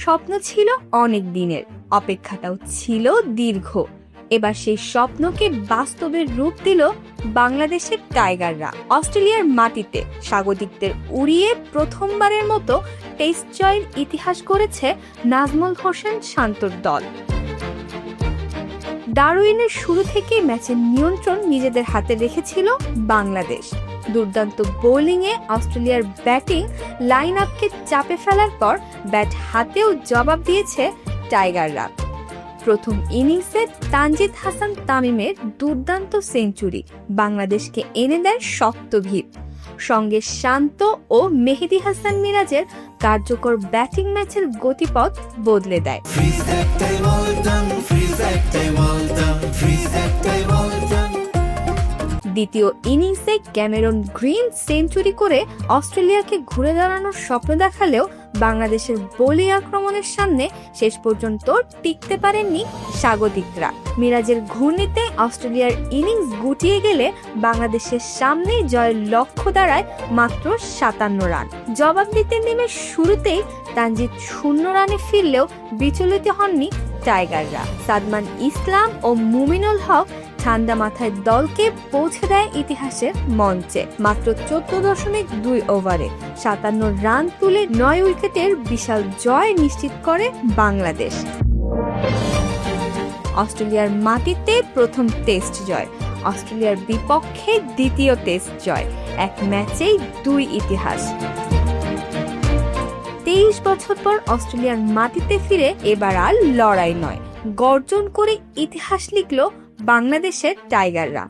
স্বপ্ন ছিল অনেক দিনের, অপেক্ষাটাও ছিল দীর্ঘ। এবার সেই স্বপ্নকে বাস্তবের রূপ দিল বাংলাদেশের টাইগাররা। অস্ট্রেলিয়ার মাটিতে স্বাগতিকদের উড়িয়ে প্রথমবারের মতো টেস্ট জয়ের ইতিহাস গড়েছে নাজমুল হোসেন শান্তর দল। ডারউইনের শুরু থেকেই ম্যাচের নিয়ন্ত্রণ নিজেদের হাতে রেখেছিল বাংলাদেশ। দুর্দান্ত বোলিংয়ে অস্ট্রেলিয়ার ব্যাটিং লাইন আপকে চাপে ফেলার পর ব্যাট হাতেও জবাব দিয়েছে টাইগাররা। প্রথম ইনিংসে তানজিদ হাসান তামিমের দুর্দান্ত সেঞ্চুরি বাংলাদেশকে এনে দেয় শক্ত ভিত। সঙ্গে শান্ত ও মেহেদী হাসান মিরাজের কার্যকর ব্যাটিং ম্যাচের গতিপথ বদলে দেয়। দ্বিতীয় ইনিংসে ক্যামেরন গ্রিন সেঞ্চুরি করে অস্ট্রেলিয়াকে ঘুরে দাঁড়ানোর স্বপ্ন দেখালেও বাংলাদেশের বোলিং আক্রমণের সামনে শেষ পর্যন্ত টিকতে পারেননি স্বাগতিকরা। মিরাজের ঘূর্ণিতে অস্ট্রেলিয়ার ইনিংস গুটিয়ে গেলে বাংলাদেশের সামনে জয়ের লক্ষ্য দাঁড়ায় মাত্র 57 রান। জবাব দিতে নেমে শুরুতেই তানজিদ 0 রানে ফিরলেও বিচলিত হননি টাইগাররা। সাদমান ইসলাম ও মুমিনুল হক ঠান্ডা মাথায় দলকে পৌঁছে দেয় ইতিহাসের মঞ্চে। মাত্র 14.2 ওভারে 57 রান তুলে 9 উইকেটের বিশাল জয় নিশ্চিত করে বাংলাদেশ। অস্ট্রেলিয়ার মাটিতে প্রথম টেস্ট জয়, অস্ট্রেলিয়ার বিপক্ষে দ্বিতীয় টেস্ট জয়, এক ম্যাচেই 2 ইতিহাস। 23 বছর পর অস্ট্রেলিয়ার মাটিতে ফিরে এবার আর লড়াই নয়, গর্জন করে ইতিহাস লিখল বাংলাদেশের টাইগাররা।